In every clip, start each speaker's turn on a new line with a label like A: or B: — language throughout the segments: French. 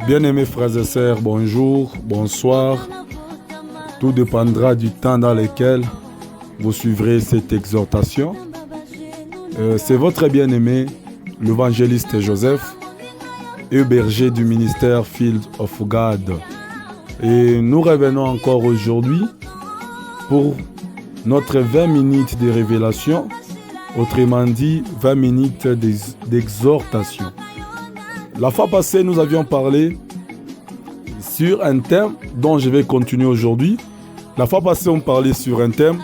A: Bien-aimés frères et sœurs, bonjour, bonsoir. Tout dépendra du temps dans lequel vous suivrez cette exhortation. C'est votre bien-aimé, l'évangéliste Joseph, et berger du ministère Field of God. Et nous revenons encore aujourd'hui pour notre 20 minutes de révélation, autrement dit 20 minutes d'exhortation. La fois passée, nous avions parlé sur un thème dont je vais continuer aujourd'hui. La fois passée, on parlait sur un thème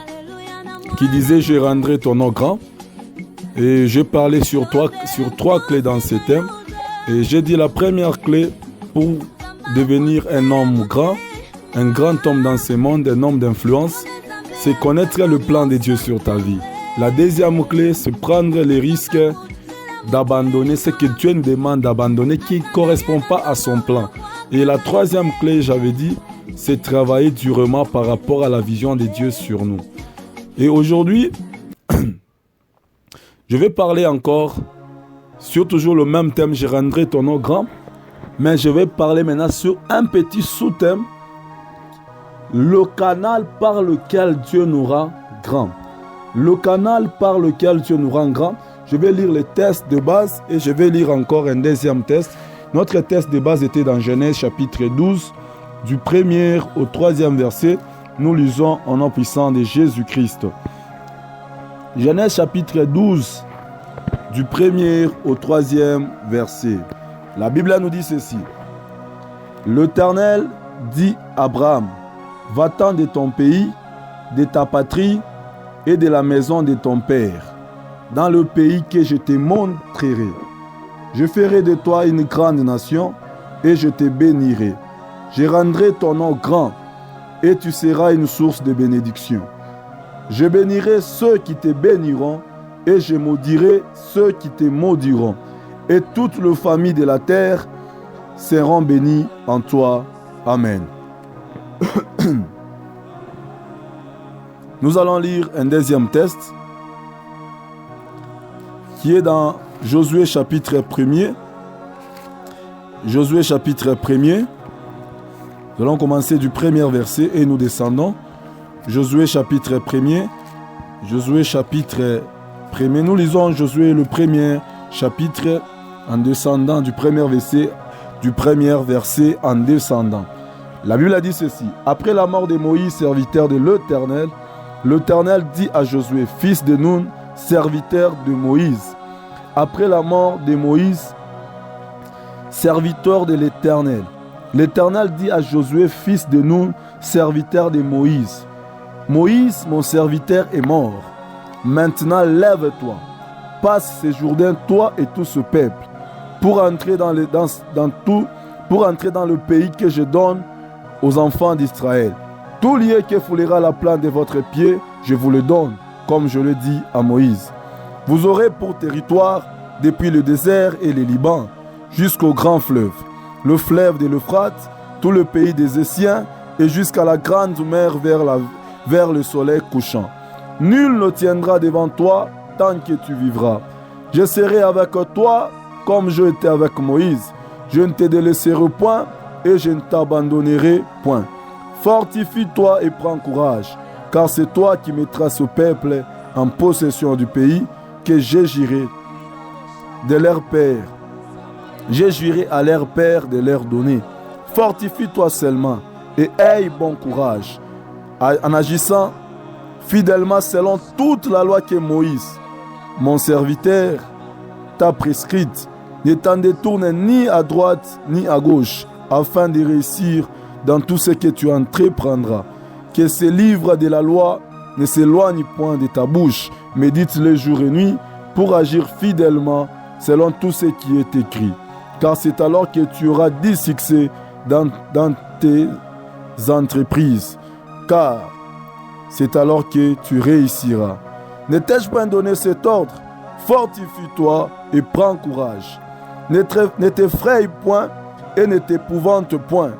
A: qui disait « Je rendrai ton nom grand ». Et j'ai parlé sur trois clés dans ce thème. Et j'ai dit la première clé pour devenir un homme grand, un grand homme dans ce monde, un homme d'influence, c'est connaître le plan de Dieu sur ta vie. La deuxième clé, c'est prendre les risques d'abandonner ce que Dieu nous demande d'abandonner qui ne correspond pas à son plan. Et la troisième clé, j'avais dit, c'est travailler durement par rapport à la vision de Dieu sur nous. Et aujourd'hui, je vais parler encore sur toujours le même thème, je rendrai ton nom grand, mais je vais parler maintenant sur un petit sous-thème, le canal par lequel Dieu nous rend grand. Le canal par lequel Dieu nous rend grand. Je vais lire les tests de base et je vais lire encore un deuxième test. Notre test de base était dans Genèse chapitre 12, du 1er au 3e verset. Nous lisons au nom puissant de Jésus-Christ. Genèse chapitre 12, du 1er au 3e verset. La Bible nous dit ceci. L'Éternel dit à Abraham, va-t'en de ton pays, de ta patrie et de la maison de ton père, dans le pays que je te montrerai. Je ferai de toi une grande nation et je te bénirai. Je rendrai ton nom grand et tu seras une source de bénédiction. Je bénirai ceux qui te béniront et je maudirai ceux qui te maudiront. Et toutes les familles de la terre seront bénies en toi. Amen. Nous allons lire un deuxième test qui est dans Josué chapitre 1er. Josué chapitre 1er. Nous allons commencer du premier verset et nous descendons. Josué chapitre 1er. Josué chapitre 1er. Nous lisons Josué le premier chapitre en descendant du premier verset en descendant. La Bible a dit ceci. Après la mort de Moïse, serviteur de l'Éternel, l'Éternel dit à Josué, fils de Nun, serviteur de Moïse. Après la mort de Moïse, serviteur de l'Éternel, l'Éternel dit à Josué, fils de Nun, serviteur de Moïse. Moïse, mon serviteur, est mort. Maintenant, lève-toi, passe ce Jourdain, toi et tout ce peuple, pour entrer dans le pays que je donne aux enfants d'Israël. Tout lieu que foulera la plante de votre pied, je vous le donne, comme je le dis à Moïse. Vous aurez pour territoire, depuis le désert et le Liban, jusqu'au grand fleuve, le fleuve de l'Euphrate, tout le pays des Essiens, et jusqu'à la grande mer vers le soleil couchant. Nul ne tiendra devant toi tant que tu vivras. Je serai avec toi comme je étais avec Moïse. Je ne te délaisserai point et je ne t'abandonnerai point. Fortifie-toi et prends courage, car c'est toi qui mettras ce peuple en possession du pays que je jurerai de leur père. Je jurerai à leur père de leur donner. Fortifie-toi seulement et aie bon courage, en agissant fidèlement selon toute la loi que Moïse, mon serviteur, t'a prescrite. Ne t'en détourne ni à droite ni à gauche, afin de réussir dans tout ce que tu entreprendras. Que ce livre de la loi ne s'éloigne point de ta bouche. Médite-le jour et nuit pour agir fidèlement selon tout ce qui est écrit. Car c'est alors que tu auras du succès dans tes entreprises. Car c'est alors que tu réussiras. Ne t'ai-je pas donné cet ordre? Fortifie-toi et prends courage. Ne t'effraie point et ne t'épouvante point.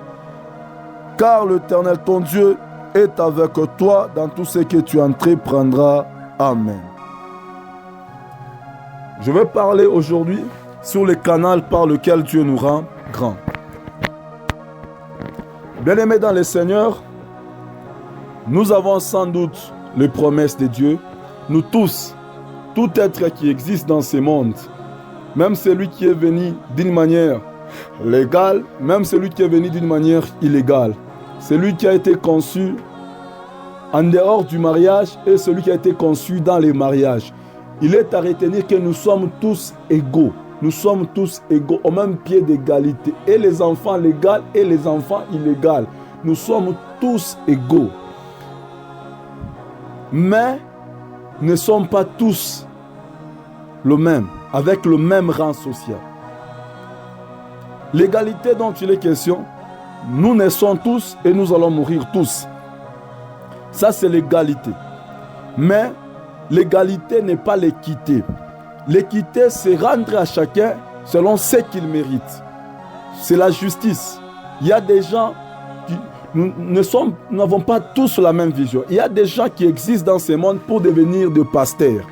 A: Car l'Éternel ton Dieu est avec toi dans tout ce que tu entreprendras. Amen. Je vais parler aujourd'hui sur le canal par lequel Dieu nous rend grands. Bien-aimés dans le Seigneur, nous avons sans doute les promesses de Dieu. Nous tous, tout être qui existe dans ce monde, même celui qui est venu d'une manière légale, même celui qui est venu d'une manière illégale, celui qui a été conçu en dehors du mariage et celui qui a été conçu dans les mariages. Il est à retenir que nous sommes tous égaux. Nous sommes tous égaux au même pied d'égalité. Et les enfants légaux et les enfants illégaux. Nous sommes tous égaux. Mais ne sommes pas tous le même, avec le même rang social. L'égalité dont il est question, nous naissons tous et nous allons mourir tous. Ça, c'est l'égalité. Mais l'égalité n'est pas l'équité. L'équité, c'est rendre à chacun selon ce qu'il mérite. C'est la justice. Il y a des gens qui... Nous n'avons pas tous la même vision. Il y a des gens qui existent dans ce monde pour devenir des pasteurs.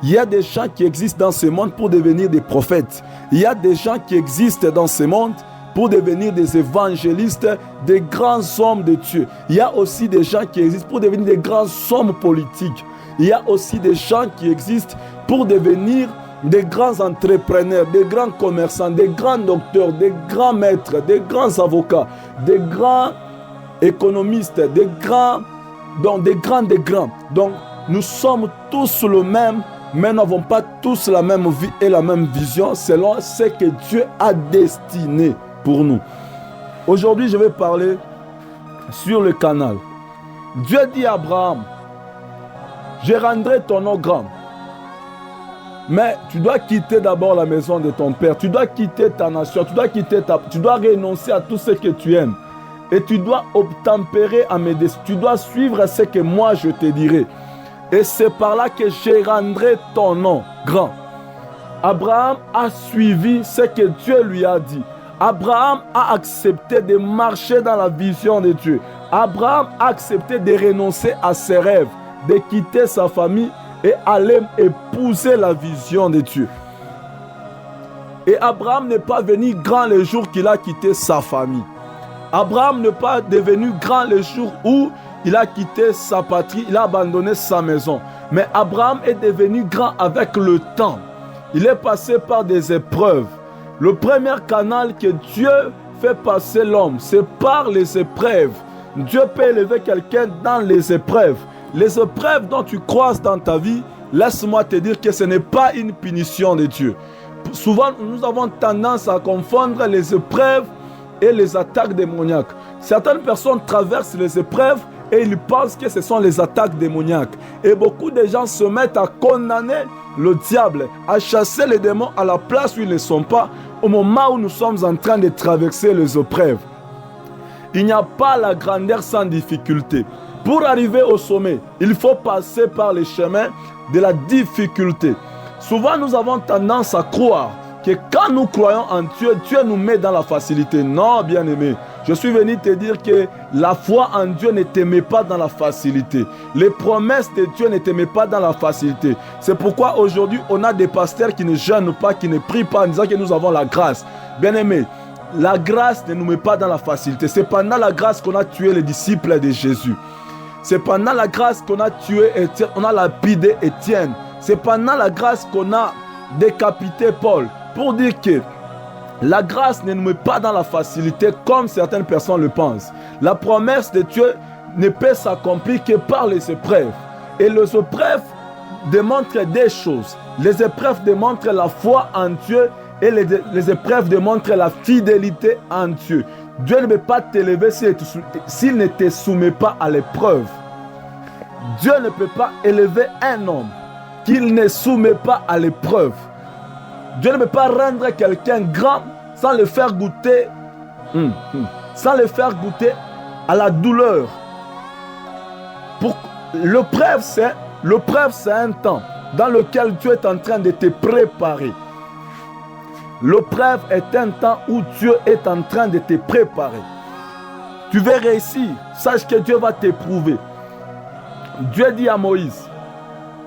A: Il y a des gens qui existent dans ce monde pour devenir des prophètes. Il y a des gens qui existent dans ce monde pour devenir des évangélistes, des grands hommes de Dieu. Il y a aussi des gens qui existent pour devenir des grands hommes politiques. Il y a aussi des gens qui existent pour devenir des grands entrepreneurs, des grands commerçants, des grands docteurs, des grands maîtres, des grands avocats, des grands économistes, des grands. Donc, nous sommes tous le même, mais nous n'avons pas tous la même vie et la même vision selon ce que Dieu a destiné pour nous. Aujourd'hui, je vais parler sur le canal. Dieu dit à Abraham, je rendrai ton nom grand. Mais tu dois quitter d'abord la maison de ton père. Tu dois quitter ta nation. Tu dois renoncer à tout ce que tu aimes. Et tu dois obtempérer à mes décisions. Tu dois suivre ce que moi je te dirai. Et c'est par là que je rendrai ton nom grand. Abraham a suivi ce que Dieu lui a dit. Abraham a accepté de marcher dans la vision de Dieu. Abraham a accepté de renoncer à ses rêves, de quitter sa famille et aller épouser la vision de Dieu. Et Abraham n'est pas venu grand le jour qu'il a quitté sa famille. Abraham n'est pas devenu grand le jour où il a quitté sa patrie, il a abandonné sa maison. Mais Abraham est devenu grand avec le temps. Il est passé par des épreuves. Le premier canal que Dieu fait passer l'homme, c'est par les épreuves. Dieu peut élever quelqu'un dans les épreuves. Les épreuves dont tu croises dans ta vie, laisse-moi te dire que ce n'est pas une punition de Dieu. Souvent, nous avons tendance à confondre les épreuves et les attaques démoniaques. Certaines personnes traversent les épreuves et ils pensent que ce sont les attaques démoniaques. Et beaucoup de gens se mettent à condamner le diable, à chasser les démons à la place où ils ne sont pas, au moment où nous sommes en train de traverser les épreuves. Il n'y a pas la grandeur sans difficulté. Pour arriver au sommet, il faut passer par les chemins de la difficulté. Souvent, nous avons tendance à croire que quand nous croyons en Dieu, Dieu nous met dans la facilité. Non, bien-aimé, je suis venu te dire que la foi en Dieu ne te met pas dans la facilité. Les promesses de Dieu ne te mettent pas dans la facilité. C'est pourquoi aujourd'hui, on a des pasteurs qui ne jeûnent pas, qui ne prient pas en disant que nous avons la grâce. Bien-aimé, la grâce ne nous met pas dans la facilité. C'est pendant la grâce qu'on a tué les disciples de Jésus. C'est pendant la grâce qu'on a tué Étienne, on a lapidé Étienne. C'est pendant la grâce qu'on a décapité Paul. Pour dire que la grâce ne nous met pas dans la facilité comme certaines personnes le pensent. La promesse de Dieu ne peut s'accomplir que par les épreuves. Et les épreuves démontrent des choses. Les épreuves démontrent la foi en Dieu et les épreuves démontrent la fidélité en Dieu. Dieu ne peut pas t'élever s'il ne te soumet pas à l'épreuve. Dieu ne peut pas élever un homme qu'il ne soumet pas à l'épreuve. Dieu ne peut pas rendre quelqu'un grand sans le faire goûter, sans le faire goûter à la douleur. L'épreuve, c'est un temps dans lequel Dieu est en train de te préparer. L'épreuve est un temps où Dieu est en train de te préparer. Tu veux réussir, sache que Dieu va t'éprouver. Dieu dit à Moïse,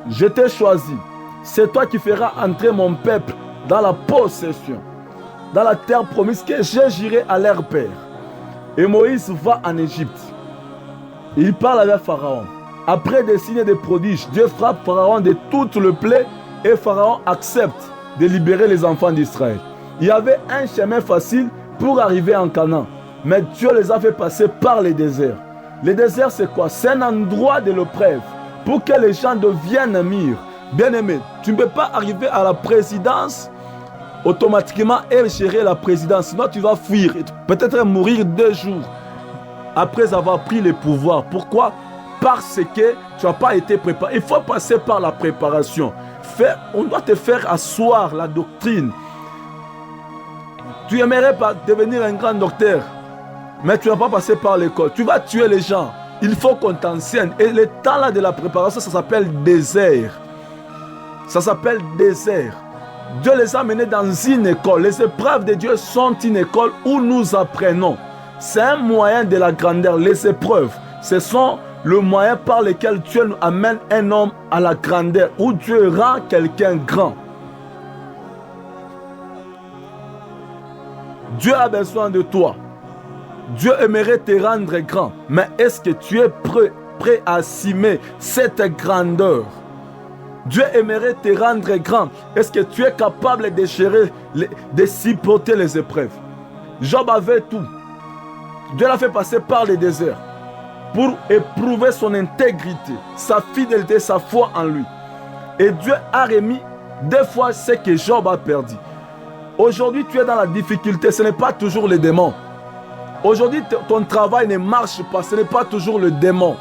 A: je t'ai choisi, c'est toi qui feras entrer mon peuple dans la possession, dans la terre promise que j'ai juré à leur père. Et Moïse va en Égypte. Il parle avec Pharaon. Après des signes et des prodiges, Dieu frappe Pharaon de toutes les plaies et Pharaon accepte de libérer les enfants d'Israël. Il y avait un chemin facile pour arriver en Canaan, mais Dieu les a fait passer par les déserts. Le désert, c'est quoi? C'est un endroit de l'épreuve pour que les gens deviennent mûrs. Bien-aimé, tu ne peux pas arriver à la présidence automatiquement et gérer la présidence. Sinon, tu vas fuir. Peut-être mourir 2 jours après avoir pris le pouvoir. Pourquoi? Parce que tu n'as pas été préparé. Il faut passer par la préparation. On doit te faire asseoir la doctrine. Tu aimerais pas devenir un grand docteur, mais tu n'as pas passé par l'école. Tu vas tuer les gens. Il faut qu'on t'enseigne. Et le temps là de la préparation, ça s'appelle désert. Ça s'appelle désert. Dieu les a menés dans une école. Les épreuves de Dieu sont une école où nous apprenons. C'est un moyen de la grandeur. Les épreuves, ce sont le moyen par lequel Dieu amène un homme à la grandeur, où Dieu rend quelqu'un grand. Dieu a besoin de toi. Dieu aimerait te rendre grand. Mais est-ce que tu es prêt à assumer cette grandeur? Dieu aimerait te rendre grand. Est-ce que tu es capable de gérer, de supporter les épreuves? Job avait tout. Dieu l'a fait passer par les déserts pour éprouver son intégrité, sa fidélité, sa foi en lui. Et Dieu a remis 2 fois ce que Job a perdu. Aujourd'hui, tu es dans la difficulté, ce n'est pas toujours le démon. Aujourd'hui, ton travail ne marche pas, ce n'est pas toujours le démon.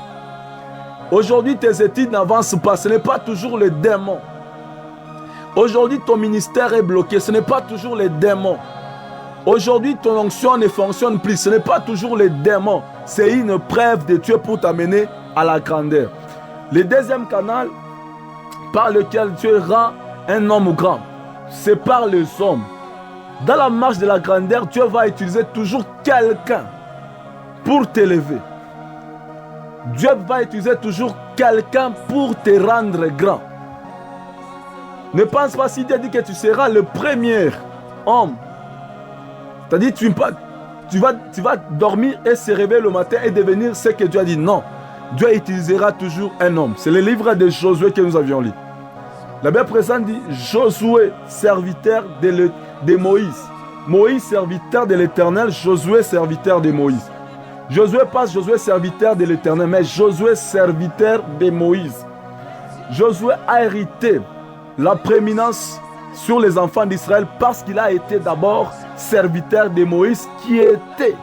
A: Aujourd'hui, tes études n'avancent pas, ce n'est pas toujours le démon. Aujourd'hui, ton ministère est bloqué, ce n'est pas toujours le démon. Aujourd'hui, ton onction ne fonctionne plus, ce n'est pas toujours le démon. C'est une preuve de Dieu pour t'amener à la grandeur. Le deuxième canal par lequel Dieu rend un homme grand, c'est par les hommes. Dans la marche de la grandeur, Dieu va utiliser toujours quelqu'un pour t'élever. Dieu va utiliser toujours quelqu'un pour te rendre grand. Ne pense pas si Dieu dit que tu seras le premier homme. C'est-à-dire tu vas dormir et se réveiller le matin et devenir ce que Dieu a dit. Non, Dieu utilisera toujours un homme. C'est le livre de Josué que nous avions lu. La Bible présente dit Josué, serviteur de Moïse. Moïse, serviteur de l'Éternel. Josué, serviteur de Moïse. Josué passe Josué, serviteur de l'Éternel, mais Josué, serviteur de Moïse. Josué a hérité la prééminence sur les enfants d'Israël parce qu'il a été d'abord serviteur de Moïse qui était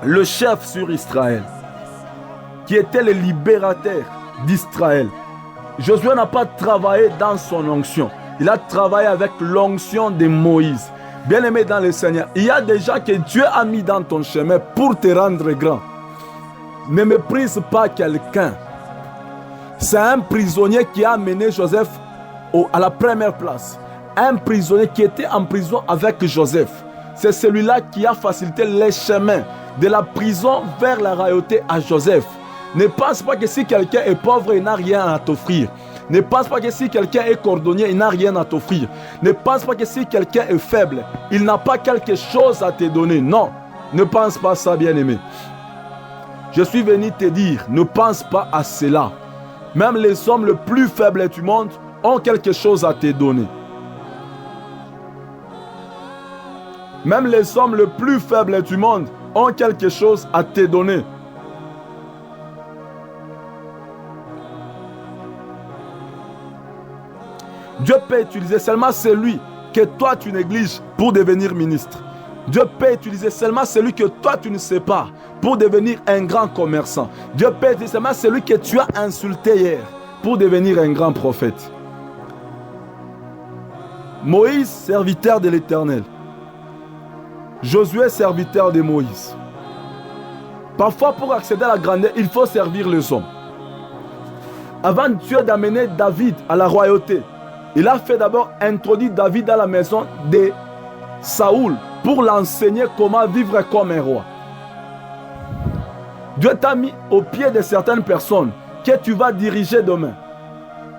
A: le chef sur Israël, qui était le libérateur d'Israël. Josué n'a pas travaillé dans son onction, il a travaillé avec l'onction de Moïse. Bien-aimé dans le Seigneur, il y a des gens que Dieu a mis dans ton chemin pour te rendre grand. Ne méprise pas quelqu'un. C'est un prisonnier qui a amené Joseph à la première place. Un prisonnier qui était en prison avec Joseph. C'est celui-là qui a facilité les chemins de la prison vers la royauté à Joseph. Ne pense pas que si quelqu'un est pauvre, il n'a rien à t'offrir. Ne pense pas que si quelqu'un est cordonnier, il n'a rien à t'offrir. Ne pense pas que si quelqu'un est faible, il n'a pas quelque chose à te donner. Non, ne pense pas ça, bien-aimé. Je suis venu te dire, ne pense pas à cela. Même les hommes les plus faibles du monde ont quelque chose à te donner. Même les hommes les plus faibles du monde ont quelque chose à te donner. Dieu peut utiliser seulement celui que toi tu négliges pour devenir ministre. Dieu peut utiliser seulement celui que toi tu ne sais pas pour devenir un grand commerçant. Dieu peut utiliser seulement celui que tu as insulté hier pour devenir un grand prophète. Moïse, serviteur de l'Éternel. Josué, serviteur de Moïse. Parfois, pour accéder à la grandeur, il faut servir les hommes. Avant Dieu d'amener David à la royauté, il a fait d'abord introduire David à la maison de Saoul pour l'enseigner comment vivre comme un roi. Dieu t'a mis au pied de certaines personnes que tu vas diriger demain.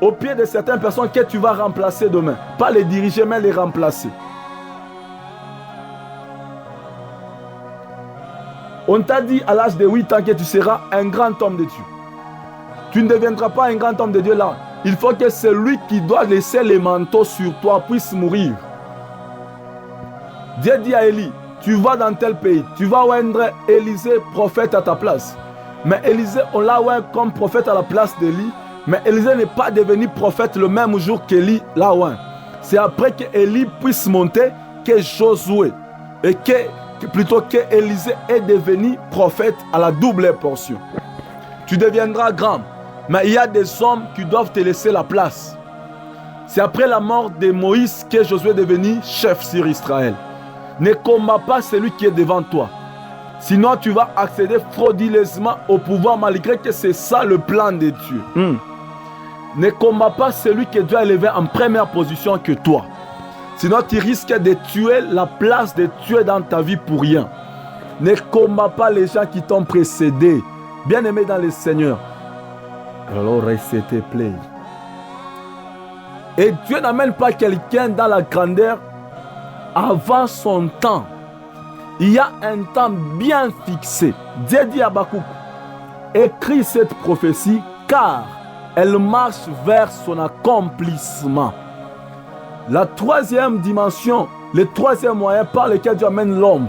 A: Au pied de certaines personnes que tu vas remplacer demain. Pas les diriger, mais les remplacer. On t'a dit à l'âge de 8 ans que tu seras un grand homme de Dieu. Tu ne deviendras pas un grand homme de Dieu là. Il faut que celui qui doit laisser les manteaux sur toi puisse mourir. Dieu dit à Élie, tu vas dans tel pays, tu vas oindre Élisée prophète à ta place. Mais Élisée, on l'a oint comme prophète à la place d'Élie. Mais Élisée n'est pas devenu prophète le même jour qu'Élie l'a oint. C'est après que Élie puisse monter que Josué et plutôt que Élisée est devenu prophète à la double portion. Tu deviendras grand, mais il y a des hommes qui doivent te laisser la place. C'est après la mort de Moïse que Josué est devenu chef sur Israël. Ne combats pas celui qui est devant toi. Sinon, tu vas accéder frauduleusement au pouvoir malgré que c'est ça le plan de Dieu. Ne combats pas celui que Dieu a élevé en première position que toi. Sinon, tu risques de tuer la place de Dieu dans ta vie pour rien. Ne combats pas les gens qui t'ont précédé. Bien-aimé dans le Seigneur. Alors, s'il te plaît. Et Dieu n'amène pas quelqu'un dans la grandeur avant son temps. Il y a un temps bien fixé. Dieu dit à Habakkuk, écris cette prophétie car elle marche vers son accomplissement. La troisième dimension, le troisième moyen par lequel Dieu amène l'homme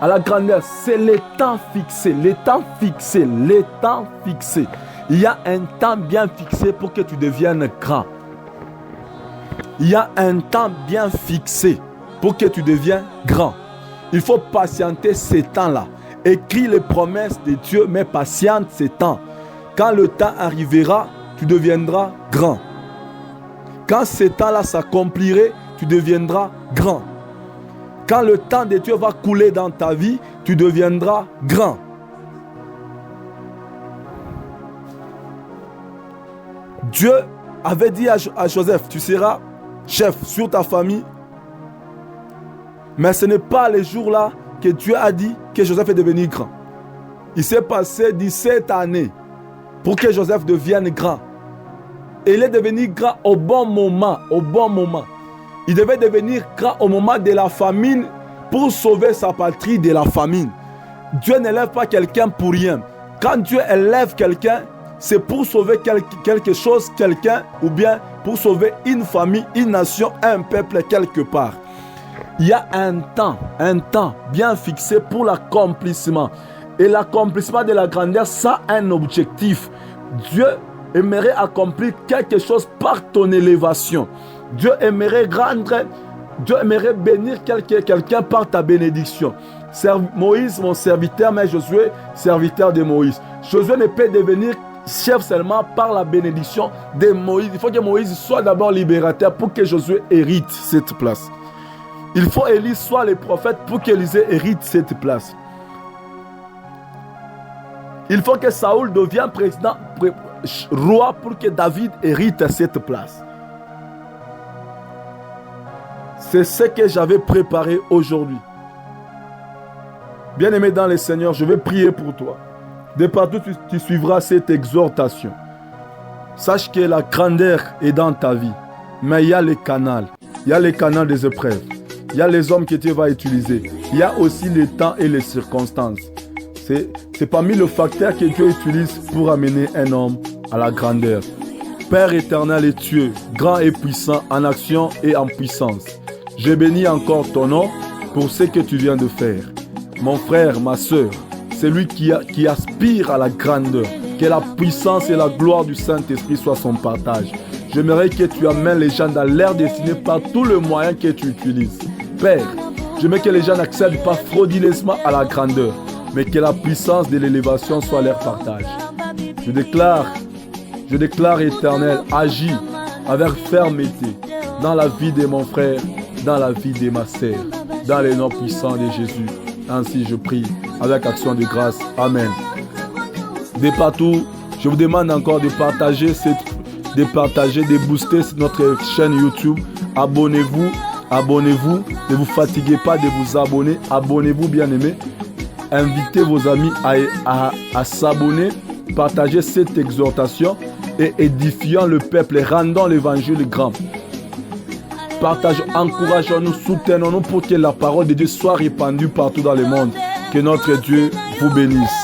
A: à la grandeur, c'est le temps fixé. Le temps fixé, le temps fixé. Il y a un temps bien fixé pour que tu deviennes grand. Il y a un temps bien fixé pour que tu deviennes grand. Il faut patienter ces temps-là. Écris les promesses de Dieu, mais patiente ces temps. Quand le temps arrivera, tu deviendras grand. Quand ce temps-là s'accomplirait, tu deviendras grand. Quand le temps de Dieu va couler dans ta vie, tu deviendras grand. Dieu avait dit à Joseph, tu seras chef sur ta famille. Mais ce n'est pas le jour-là que Dieu a dit que Joseph est devenu grand. Il s'est passé 17 années pour que Joseph devienne grand. Et il est devenu grand au bon moment, au bon moment. Il devait devenir grand au moment de la famine pour sauver sa patrie de la famine. Dieu n'élève pas quelqu'un pour rien. Quand Dieu élève quelqu'un, c'est pour sauver quelque chose, quelqu'un, ou bien pour sauver une famille, une nation, un peuple quelque part. Il y a un temps bien fixé pour l'accomplissement. Et l'accomplissement de la grandeur, ça a un objectif. Dieu aimerait accomplir quelque chose par ton élévation. Dieu aimerait bénir quelqu'un par ta bénédiction. Moïse, mon serviteur, mais Josué, serviteur de Moïse. Josué ne peut devenir chef seulement par la bénédiction de Moïse. Il faut que Moïse soit d'abord libérateur pour que Josué hérite cette place. Il faut qu'Élie soit le prophète pour qu'Élisée hérite cette place. Il faut que Saoul devienne président, roi pour que David hérite cette place. C'est ce que j'avais préparé aujourd'hui. Bien-aimé dans le Seigneur, je vais prier pour toi. De partout, tu suivras cette exhortation. Sache que la grandeur est dans ta vie. Mais il y a les canaux. Il y a les canaux des épreuves. Il y a les hommes que Dieu va utiliser. Il y a aussi les temps et les circonstances. C'est parmi les facteurs que Dieu utilise pour amener un homme à la grandeur. Père éternel et Dieu, grand et puissant en action et en puissance. Je bénis encore ton nom pour ce que tu viens de faire. Mon frère, ma soeur, c'est lui qui aspire à la grandeur. Que la puissance et la gloire du Saint-Esprit soient son partage. J'aimerais que tu amènes les gens dans leur destinée par tous les moyens que tu utilises. Père, J'aimerais que les gens n'accèdent pas frauduleusement à la grandeur, mais que la puissance de l'élévation soit leur partage. Je déclare, Éternel, agis avec fermeté dans la vie de mon frère, dans la vie de ma sœur, dans les noms puissants de Jésus. Ainsi je prie avec action de grâce. Amen. De partout, je vous demande encore de partager, de booster notre chaîne YouTube. Abonnez-vous. Ne vous fatiguez pas de vous abonner. Abonnez-vous, bien-aimés. Invitez vos amis à s'abonner. Partagez cette exhortation et édifiant le peuple et rendant l'évangile grand. Partageons, encourageons-nous, soutenons-nous pour que la parole de Dieu soit répandue partout dans le monde. Que notre Dieu vous bénisse.